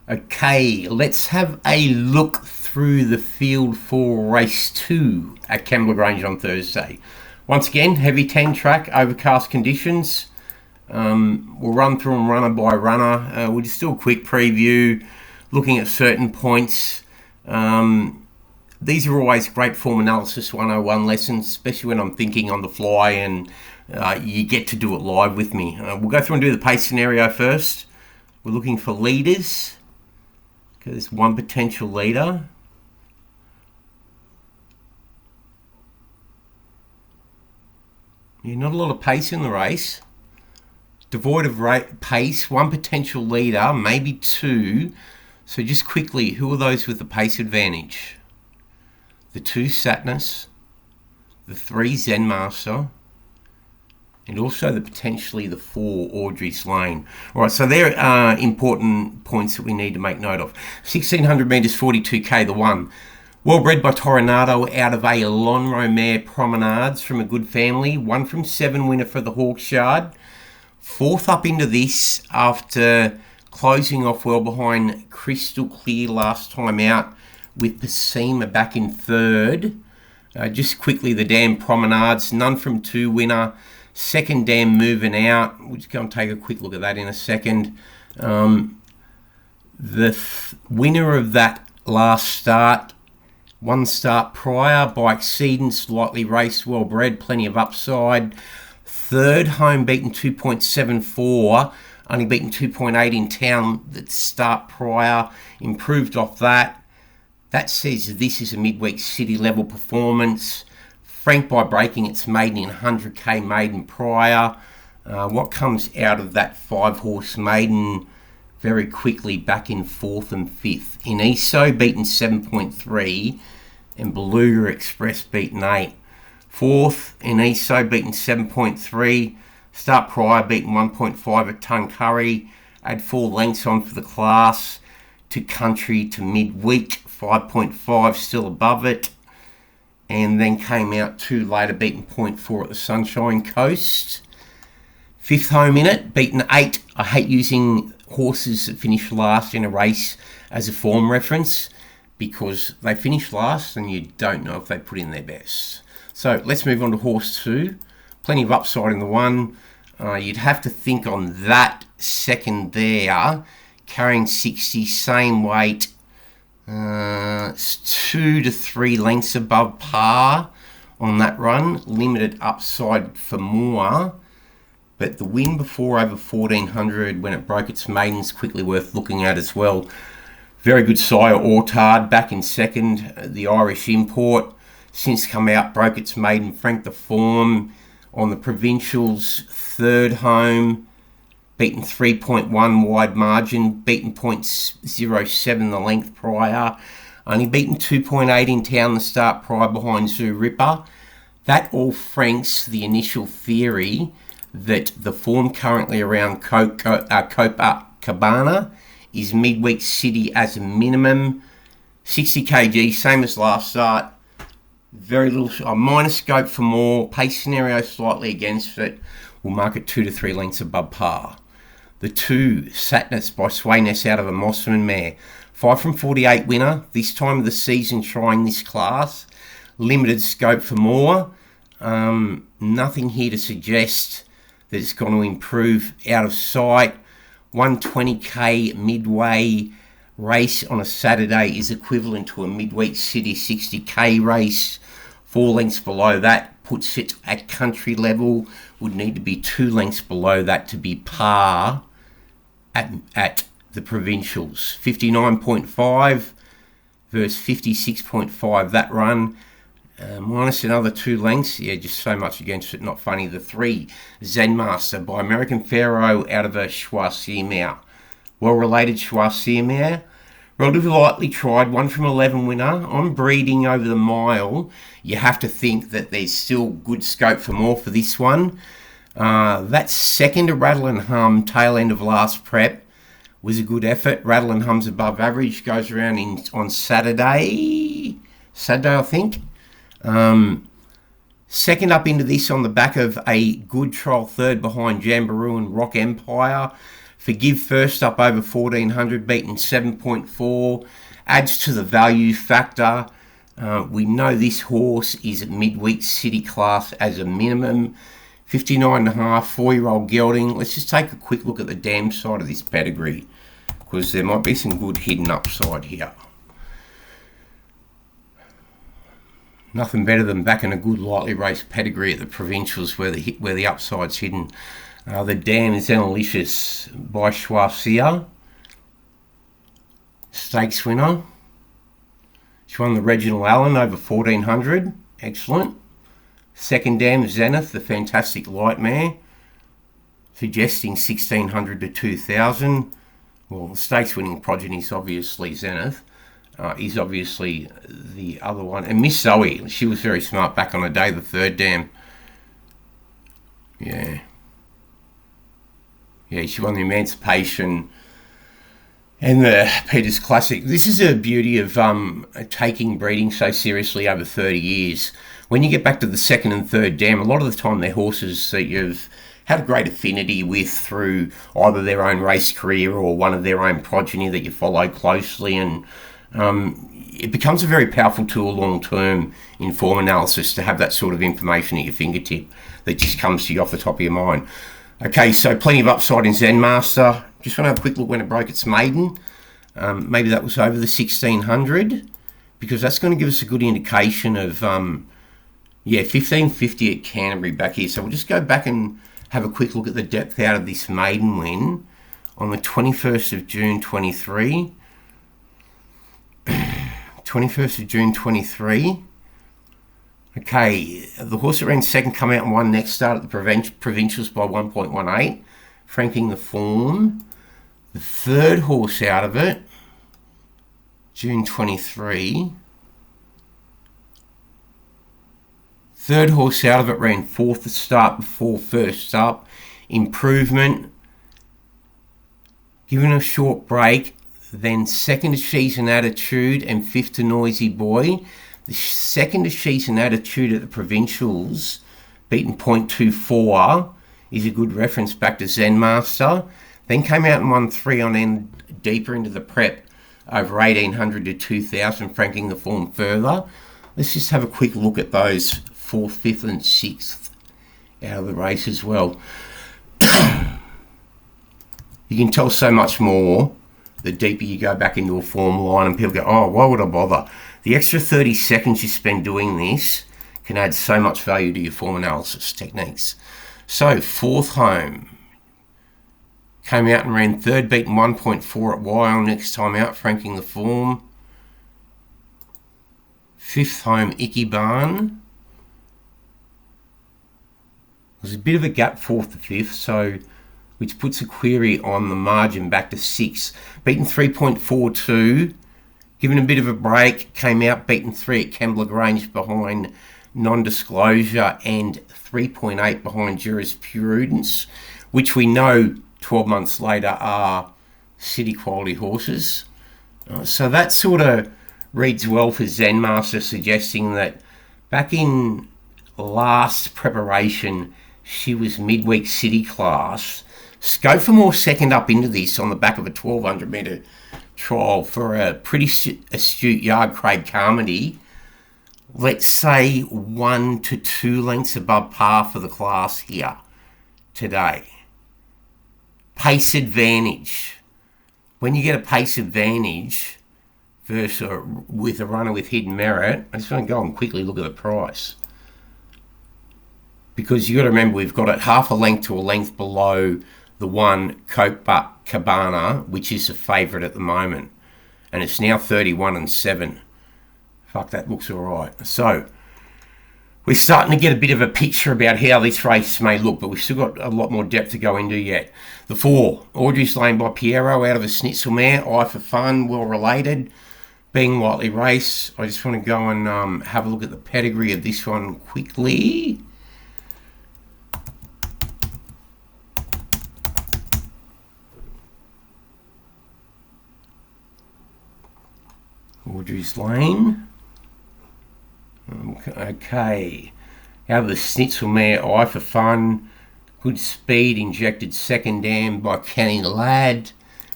Okay, let's have a look through the field for race 2 at Kembla Grange on Thursday. Once again, heavy 10 track, overcast conditions. We'll run through them runner by runner. We'll just do a quick preview, looking at certain points. These are always great form analysis 101 lessons, especially when I'm thinking on the fly and you get to do it live with me. We'll go through and do the pace scenario first. We're looking for leaders. Okay, there's one potential leader. Yeah, not a lot of pace in the race. Devoid of pace, one potential leader, maybe two. So just quickly, who are those with the pace advantage? The 2 Satnus, the 3 Zen Master, and also potentially the 4 Audrey's Lane. All right, so there are important points that we need to make note of. 1600 metres, 42k, the 1. Well bred by Toronado out of a Lonhro mare, Promenades, from a good family. 1 from 7 winner for the Hawkshard. 4th up into this after closing off well behind Crystal Clear last time out, with Pasima back in 3rd. Just quickly, the Dam Promenades, none from 2 winner. 2nd Dam moving out. We'll just go and take a quick look at that in a second. The winner of that last start, 1 start prior, by Exceedance, lightly raced, well bred, plenty of upside. 3rd home beaten 2.74, only beaten 2.8 in town. That start prior, improved off that. That says this is a midweek city level performance. Frank by breaking its maiden in 100k maiden prior. What comes out of that 5-horse maiden very quickly back in 4th and 5th? In ESO beaten 7.3 and Beluga Express beaten 8. 4th in ESO beaten 7.3. Start prior beaten 1.5 at Tuncurry. Add 4 lengths on for the class. To Country to midweek, 5.5 still above it. And then came out 2 later, beaten 0.4 at the Sunshine Coast. 5th home in it, beaten 8. I hate using horses that finish last in a race as a form reference because they finish last and you don't know if they put in their best. So let's move on to horse 2. Plenty of upside in the 1. You'd have to think on that second there, carrying 60, same weight. It's 2 to 3 lengths above par on that run. Limited upside for more. But the win before over 1400 when it broke its maidens, quickly worth looking at as well. Very good sire, Ortard, back in 2nd. The Irish import, since come out, broke its maiden, Frank the Form on the provincials. 3rd home, beaten 3.1 wide margin, beaten 0.07 the length prior, only beaten 2.8 in town the start prior behind Zoo Ripper. That all franks the initial theory that the form currently around Copacabana is midweek city as a minimum. 60 kg, same as last start. Very little, minor scope for more. Pace scenario slightly against it. We'll mark it 2 to 3 lengths above par. The 2 Satnus by Swayness out of a Mossman mare. 5 from 48 winner. This time of the season trying this class. Limited scope for more. Nothing here to suggest that it's going to improve out of sight. 120k midway race on a Saturday is equivalent to a midweek city 60k race. 4 lengths below that puts it at country level. Would need to be 2 lengths below that to be par at the provincials. 59.5 versus 56.5 that run. Minus another 2 lengths. Yeah, just so much against it, not funny. The 3 Zen Master by American Pharaoh out of a Choisir mare. Well-related Choisir mare. Relatively lightly tried, 1 from 11 winner. On breeding over the mile, you have to think that there's still good scope for more for this one. That 2nd to Rattle and Hum, tail end of last prep, was a good effort. Rattle and Hum's above average, goes around on Saturday I think. 2nd up into this on the back of a good trial, 3rd behind Jamboree and Rock Empire. Forgive first up over 1400, beaten 7.4, adds to the value factor. We know this horse is at midweek city class as a minimum. 59.5, 4-year-old gelding. Let's just take a quick look at the dam side of this pedigree, because there might be some good hidden upside here. Nothing better than backing a good lightly raced pedigree at the provincials where the upside's hidden. The dam is Analicious by Schwarzer, stakes winner. She won the Reginald Allen over 1400. Excellent. Second dam, Zenith, the fantastic light mare, suggesting 1600 to 2000. Well, the stakes winning progeny is obviously Zenith. Is obviously the other one. And Miss Zoe, she was very smart back on the day, the third dam. Yeah, she won the Emancipation and the Peters Classic. This is a beauty of taking breeding so seriously over 30 years. When you get back to the second and third dam, a lot of the time they're horses that you've had a great affinity with through either their own race career or one of their own progeny that you follow closely, and it becomes a very powerful tool long-term in form analysis to have that sort of information at your fingertip that just comes to you off the top of your mind. Okay, so plenty of upside in Zen Master. Just want to have a quick look when it broke its maiden. Maybe that was over the 1600, because that's going to give us a good indication of, 1550 at Canterbury back here. So we'll just go back and have a quick look at the depth out of this maiden win on the 21st of June 23. 21st of June 23. Okay, the horse that ran second come out and won next start at the provincials by 1.18, franking the form. The third horse out of it, June 23. Third horse out of it ran fourth at start before first up. Improvement. Given a short break, then second to She's an Attitude and fifth to Noisy Boy. The second to She's an Attitude at the provincials, beaten 0.24, is a good reference back to Zen Master. Then came out and won 3 on end deeper into the prep over 1800 to 2000, franking the form further. Let's just have a quick look at those 4th, 5th and 6th out of the race as well. You can tell so much more the deeper you go back into a form line, and people go, oh, why would I bother? The extra 30 seconds you spend doing this can add so much value to your form analysis techniques. So, 4th home. Came out and ran third, beaten 1.4 at Wyong next time out, franking the form. 5th home, Ikiban. There's a bit of a gap 4th to 5th, so which puts a query on the margin back to 6. Beaten 3.42, given a bit of a break, came out, beaten 3 at Kembla Grange behind Non-Disclosure and 3.8 behind Jurisprudence, which we know 12 months later are city quality horses. So that sort of reads well for Zen Master, suggesting that back in last preparation, she was midweek city class. Scope for more second up into this on the back of a 1200 metre trial for a pretty astute yard, Craig Carmody. Let's say 1 to 2 lengths above par for the class here today. Pace advantage. When you get a pace advantage versus with a runner with hidden merit, I just want to go and quickly look at the price. Because you got to remember, we've got it half a length to a length below the one Copacabana, which is a favourite at the moment. And it's now 31 and 7. Fuck, that looks all right. So, we're starting to get a bit of a picture about how this race may look, but we've still got a lot more depth to go into yet. The 4, Audrey's Lane by Piero, out of a Schnitzel mare, Eye for Fun, well related, being lightly race. I just want to go and have a look at the pedigree of this one quickly. Audrey's Lane. Okay. Out of the Schnitzel mare, Eye for Fun. Good speed, injected second dam by Kenny Ladd.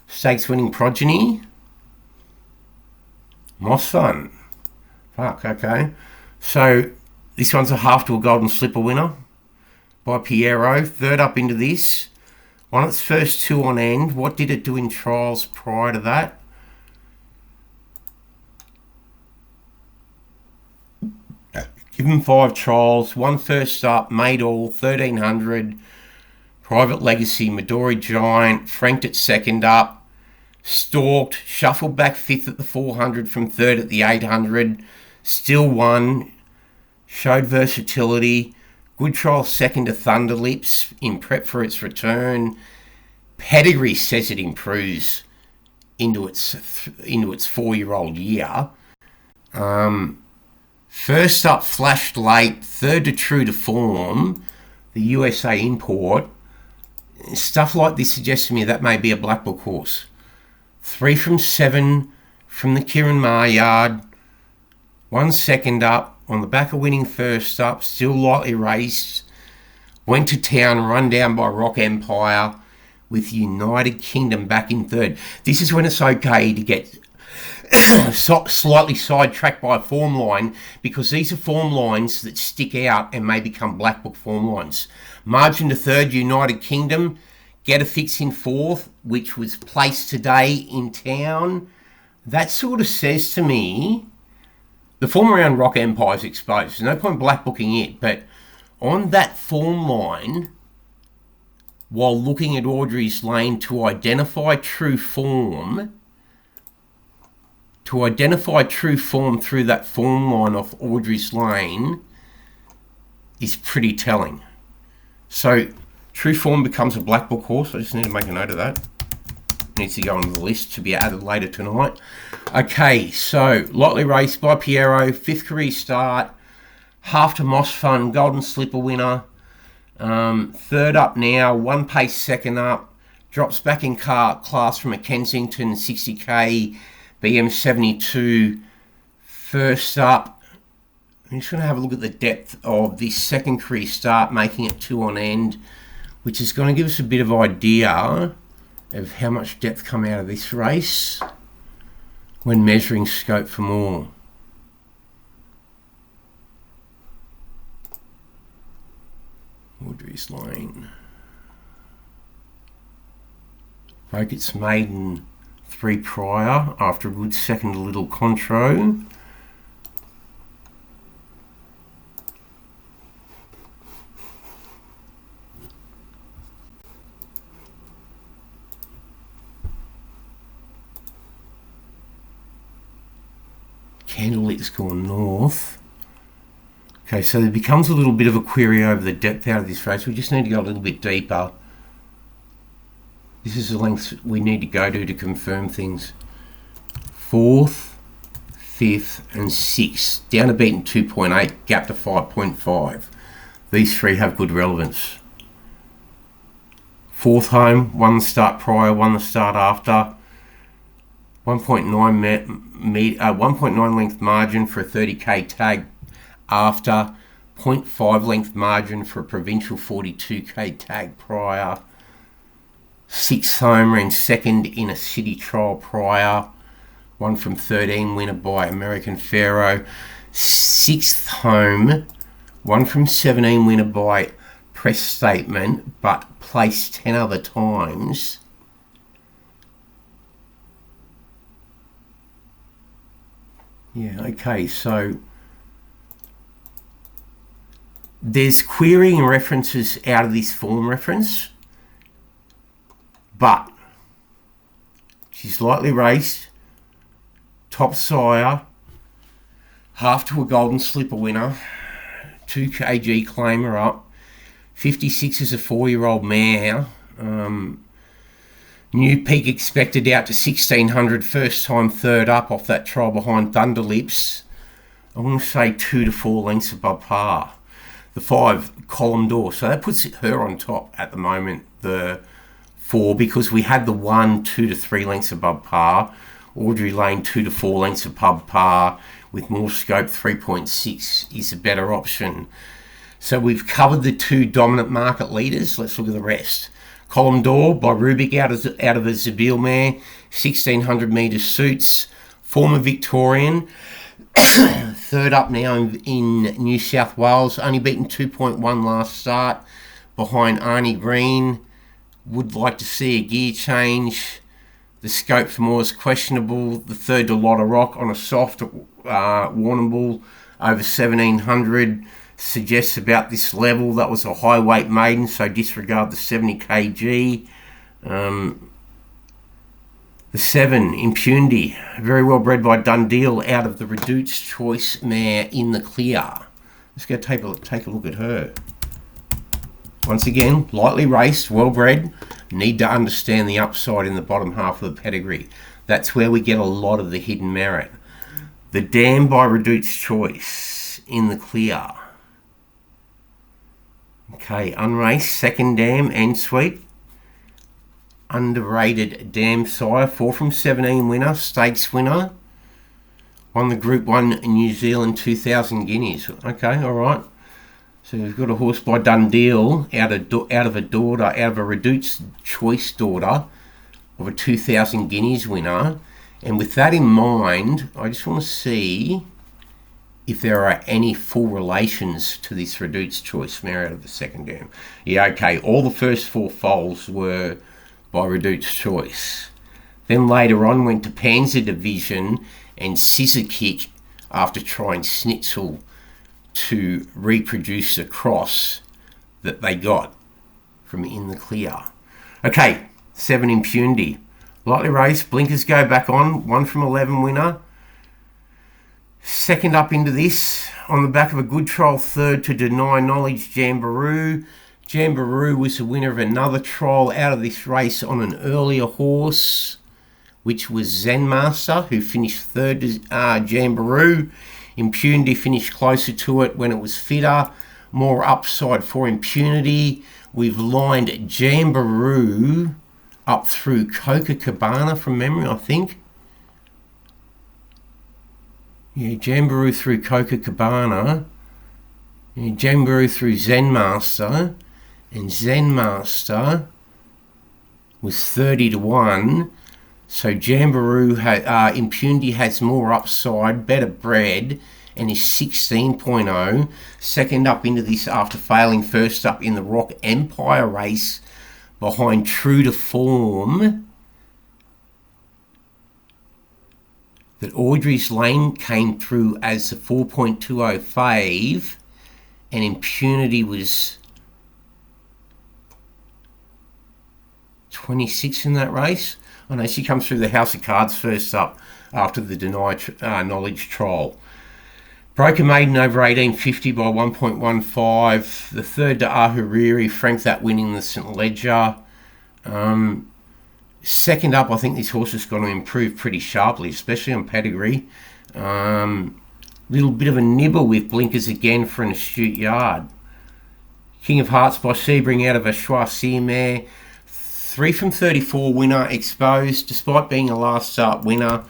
Stakes winning progeny. Moss Fun. Fuck, okay. So this one's a half to a golden slipper winner by Piero. Third up into this. Won its first two on end. What did it do in trials prior to that? Given 5 trials, won first up, made all, 1300. Private Legacy, Midori Giant, franked at second up. Stalked, shuffled back 5th at the 400 from 3rd at the 800. Still won. Showed versatility. Good trial second to Thunder Lips in prep for its return. Pedigree says it improves into its 4-year-old year. First up, flashed late. Third to True to Form, the USA import. Stuff like this suggests to me that may be a Black Book horse. 3 from 7 from the Kieran Maher yard. 1 second up on the back of winning first up. Still lightly raced. Went to town, run down by Rock Empire with United Kingdom back in third. This is when it's okay to get slightly sidetracked by a form line, because these are form lines that stick out and may become Black Book form lines. Margin to third, United Kingdom. Get a fix in fourth, which was placed today in town. That sort of says to me the form around Rock Empire is exposed. There's no point Black Booking it, but on that form line, while looking at Audrey's Lane to identify true form, through that form line off Audrey's Lane is pretty telling. So True Form becomes a Black Book horse. I just need to make a note of that. Needs to go on the list to be added later tonight. Okay, so lightly raced by Piero, 5th career start, half to Moss Fun, Golden Slipper winner. Third up now, 1 pace second up, drops back in class from a Kensington 60k BM72. First up, I'm just going to have a look at the depth of this second career start, making it 2 on end, which is going to give us a bit of idea of how much depth come out of this race when measuring scope for more. Audrey's Lane. Broke its maiden 3 prior after a good second to Little Contro. Candlelight's gone north. Okay, so there becomes a little bit of a query over the depth out of this race. We just need to go a little bit deeper. This is the length we need to go to confirm things. 4th, 5th and 6th. Down to beaten 2.8, gap to 5.5. These 3 have good relevance. 4th home, 1 the start prior, 1 the start after. 1.9 length margin for a 30k tag after. 0.5 length margin for a provincial 42k tag prior. 6th home, ran second in a city trial prior. 1 from 13 winner by American Pharaoh. 6th home, 1 from 17 winner by Press Statement, but placed 10 other times. Yeah, okay, so there's querying references out of this form reference, but she's lightly raced, top sire, half to a Golden Slipper winner, 2 kg claimer up, 56 is a 4-year-old mare. New peak expected out to 1600, first time third up off that trial behind Thunder Lips. I want to say 2 to 4 lengths above par. The 5 column door, so that puts her on top at the moment. The 4, because we had the 1 2 to 3 lengths above par. Audrey Lane 2 to 4 lengths above par with more scope. 3.6 is a better option. So we've covered the two dominant market leaders. Let's look at the rest. Column d'Or by Rubik out of a Zabeel mare, 1600 metres suits, former Victorian. Third up now in New South Wales, only beaten 2.1 last start behind Arnie Green. Would like to see a gear change. The scope for more is questionable. The third to Lotta Rock on a soft Warrnambool over 1700 suggests about this level. That was a high weight maiden, so disregard the 70 kg. The 7, Impunity, very well bred by Dundeel out of the Reduced Choice mare In the Clear. Let's go take a look at her. Once again, lightly raced, well bred. Need to understand the upside in the bottom half of the pedigree. That's where we get a lot of the hidden merit. The Dam by Reduced Choice, In the Clear. Okay, unraced, second Dam and sweep. Underrated Dam Sire, 4 from 17 winner, stakes winner. Won the Group 1 New Zealand 2,000 guineas. Okay, all right. So we've got a horse by Dundeel out of a Reduced Choice daughter of a 2,000 guineas winner. And with that in mind, I just want to see if there are any full relations to this Reduced Choice mare out of the second Dam. Yeah, okay, all the first 4 foals were by Reduced Choice. Then later on went to Panzer Division and Scissor Kick after trying Schnitzel to reproduce the cross that they got from In the Clear. Okay, 7, Impunity. Lightly raced, blinkers go back on, 1 from 11 winner. Second up into this, on the back of a good trial, third to Deny Knowledge, Jamboree. Jamboree was the winner of another trial out of this race on an earlier horse, which was Zenmaster, who finished third to Jamboree. Impunity finished closer to it when it was fitter. More upside for Impunity. We've lined Jamboree up through Copacabana from memory, I think. Yeah, Jamboree through Copacabana. Yeah, Jamboree through Zenmaster. And Zenmaster was 30 to 1. So Jamboree, Impunity has more upside, better bred, and is 16.0. Second up into this after failing first up in the Rock Empire race behind True to Form. That Audrey's Lane came through as the 4.20 fave, and Impunity was 26 in that race. I know she comes through the House of Cards first up after the Deny Knowledge trial. Broker Maiden over 1850 by 1.15. The third to Ahuriri, Frank that winning the St. Ledger. Second up, I think this horse is going to improve pretty sharply, especially on pedigree. Little bit of a nibble with blinkers again for an astute yard. King of Hearts by Sebring out of a Choisir mare. 3 from 34 winner, exposed despite being a last start winner.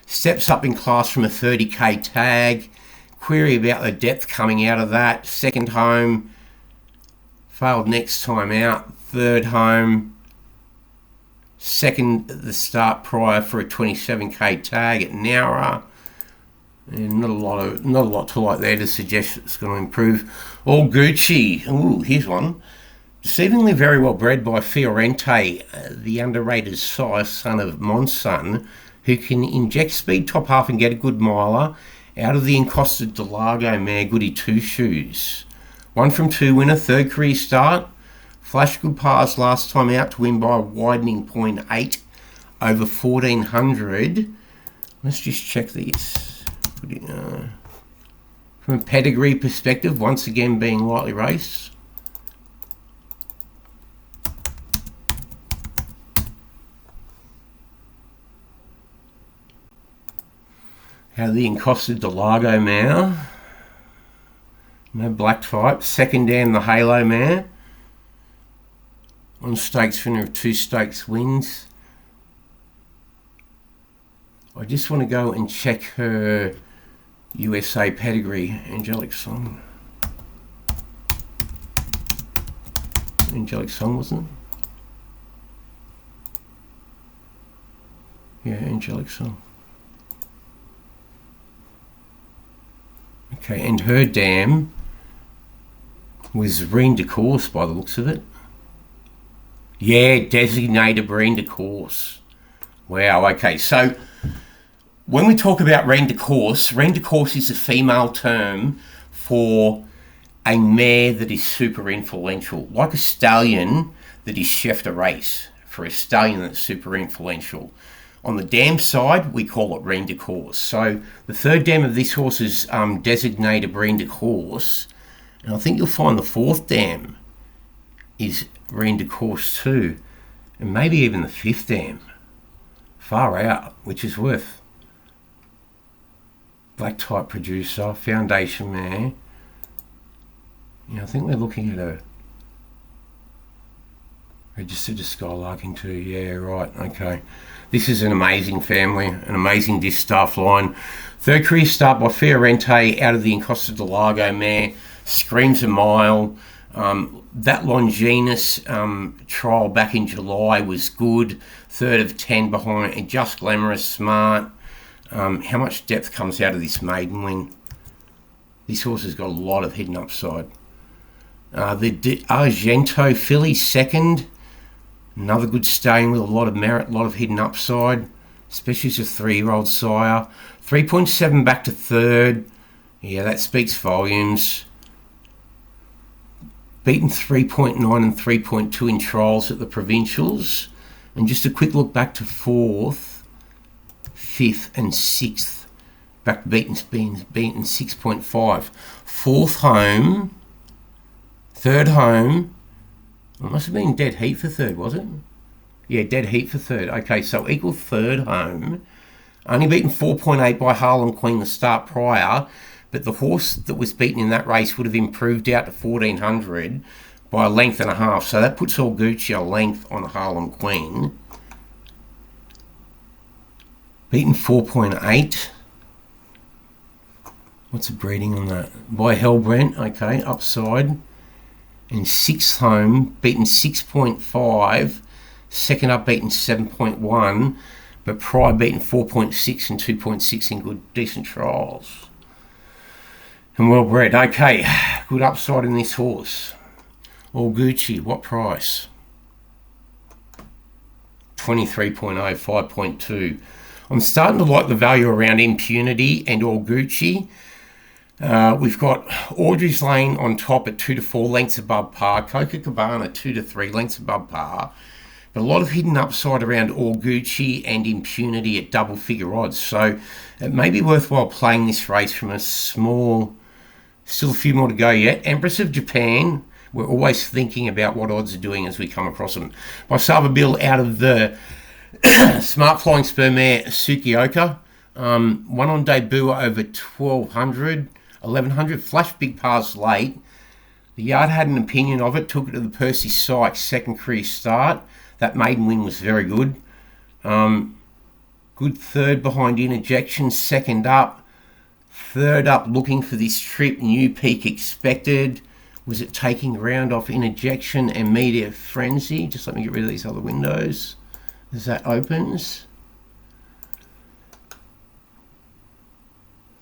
Steps up in class from a 30k tag. Query about the depth coming out of that. Second home. Failed next time out. Third home. Second at the start prior for a 27k tag at Nowra. And not a lot to like there to suggest it's going to improve. All Gucci. Ooh, here's one. Deceivingly very well bred by Fiorente, the underrated size son of Monson, who can inject speed top half and get a good miler out of the Encosta Delago mare Goody Two Shoes. 1 from 2 winner, third career start. Flash good pars last time out to win by a widening 0.8 over 1400. Let's just check these. From a pedigree perspective, once again being lightly raced. How the Encosta Delago mare. No black type. Second down the Halo mare. On stakes winner of 2 stakes wins. I just want to go and check her USA pedigree. Angelic Song. Angelic Song, wasn't it? Yeah, Angelic Song. Okay, and her dam was Reine de Course by the looks of it. Yeah, designated Reine de Course. Wow, okay, so when we talk about Reine de Course is a female term for a mare that is super influential, like a stallion that is chef de race for a stallion that's super influential. On the dam side, we call it Reine de Course. So the third dam of this horse is designated Reine de Course, and I think you'll find the fourth dam is Reine de Course too, and maybe even the fifth dam. Far out, which is worth. Black type producer, foundation mare. Yeah, I think we're looking at a registered to Skylarking too. Yeah, right, okay. This is an amazing family, an amazing distaff line. Third career start by Fiorente out of the Encosta del Lago mare. Screams a mile. That Longinus trial back in July was good. 3rd of 10 behind and Just Glamorous, smart. How much depth comes out of this maiden win? This horse has got a lot of hidden upside. The Argento filly second. Another good staying with a lot of merit, a lot of hidden upside, especially as a 3-year-old sire. 3.7 back to third. Yeah, that speaks volumes. Beaten 3.9 and 3.2 in trials at the provincials. And just a quick look back to 4th, 5th and 6th. Back to beaten 6.5. 4th home, 3rd home. It must have been dead heat for 3rd, was it? Yeah, dead heat for 3rd. Okay, so equal 3rd home. Only beaten 4.8 by Harlem Queen the start prior, but the horse that was beaten in that race would have improved out to 1400 by a length and a half. So that puts All Gucci a length on Harlem Queen. Beaten 4.8. What's the breeding on that? By Hellbrent, okay, upside. And 6th home, beaten 6.5. Second up, beaten 7.1. But prior beaten 4.6 and 2.6 in good, decent trials. And well bred. Okay, good upside in this horse. All Gucci, what price? 23.0, 5.2. I'm starting to like the value around Impunity and All Gucci. We've got Audrey's Lane on top at 2 to 4 lengths above par. Coca Cabana 2 to 3 lengths above par. But a lot of hidden upside around All Gucci and Impunity at double figure odds. So it may be worthwhile playing this race from a small, still a few more to go yet. Empress of Japan, we're always thinking about what odds are doing as we come across them. By Bill out of the Smart Flying Spur mare Sukioka. One on debut over 1200. 1100, flashed big pars late. The yard had an opinion of it, took it to the Percy Sykes second career start. That maiden win was very good. Good third behind Interjection, second up. Third up looking for this trip, new peak expected. Was it taking ground off Interjection and Media Frenzy? Just let me get rid of these other windows as that opens.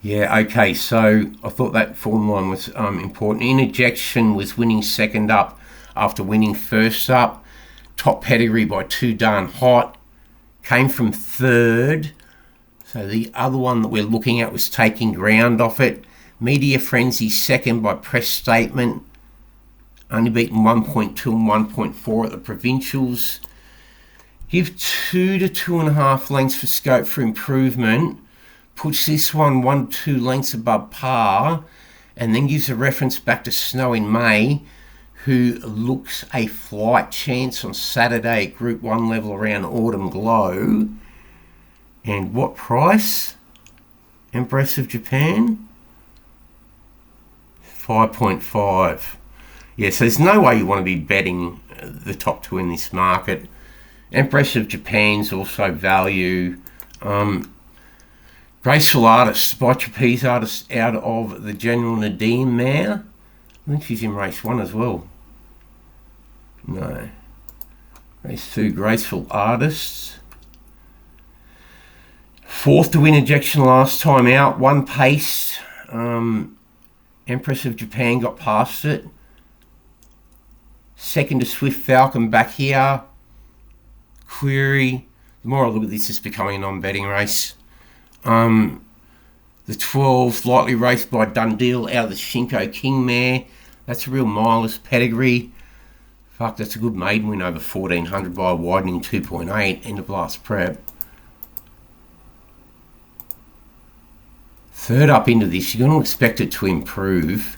Yeah, okay, so I thought that form line was important. Interjection was winning second up after winning first up. Top pedigree by Too Darn Hot. Came from third. So the other one that we're looking at was taking ground off it. Media Frenzy second by Press Statement. Only beaten 1.2 and 1.4 at the provincials. Give 2 to 2.5 lengths for scope for improvement. Puts this one 1-2 lengths above par, and then gives a reference back to Snow in May, who looks a flight chance on Saturday at Group 1 level around Autumn Glow. And what price? Empress of Japan? 5.5. Yeah, so there's no way you want to be betting the top two in this market. Empress of Japan's also value. Graceful Artist, by Trapeze Artist out of the General Nadim mare. I think she's in race 1 as well. No. Race 2, Graceful Artists. 4th to win ejection last time out. 1 pace. Empress of Japan got past it. 2nd to Swift Falcon back here. Query. The more I look at this, it's becoming a non-betting race. The 12, lightly raced by Dundeel out of the Shinko King mare. That's a real mileless pedigree. Fuck, that's a good maiden win over 1400 by a widening 2.8. End of last prep. 3rd up into this, you're going to expect it to improve.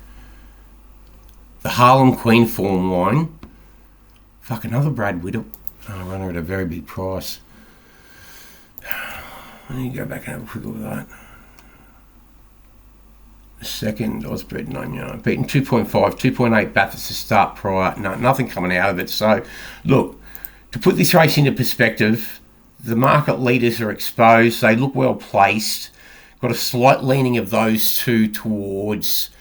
The Harlem Queen form line. Fuck, another Brad Whittle. I run her at a very big price. Let me go back and have a quick look at that. 2nd, Osbred Nanya. Beaten 2.5, 2.8 Bathurst to start prior. No, nothing coming out of it. So, look, to put this race into perspective, the market leaders are exposed. They look well placed. Got a slight leaning of those two towards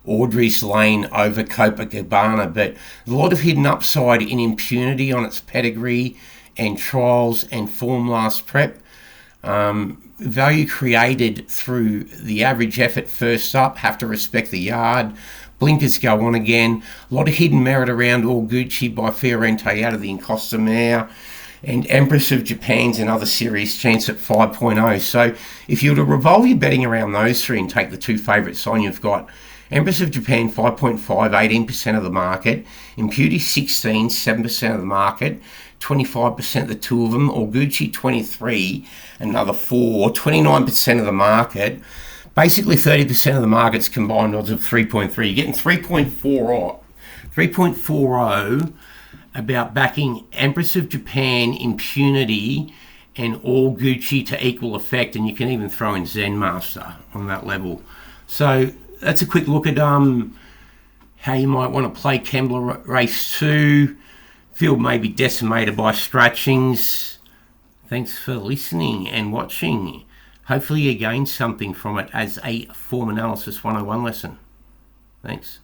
Audrey's Lane over Copacabana, but a lot of hidden upside in impunity on its pedigree and trials and form last prep. Value created through the average effort first up, have to respect the yard. Blinkers go on again. A lot of hidden merit around All Gucci by Fiorente out of the Incosta mare. And Empress of Japan's another serious chance at 5.0. So if you were to revolve your betting around those three and take the two favourites on, you've got Empress of Japan 5.5, 18% of the market. Impunity 16, 7% of the market. 25% the two of them. Or Gucci 23, another 4, 29% of the market. Basically 30% of the market's combined odds of 3.3. You're getting 3.40 about backing Empress of Japan, Impunity, and All Gucci to equal effect, and you can even throw in Zen Master on that level. So that's a quick look at how you might want to play Kembla Race 2. Field may be decimated by scratchings. Thanks for listening and watching. Hopefully you gained something from it as a form analysis 101 lesson. Thanks.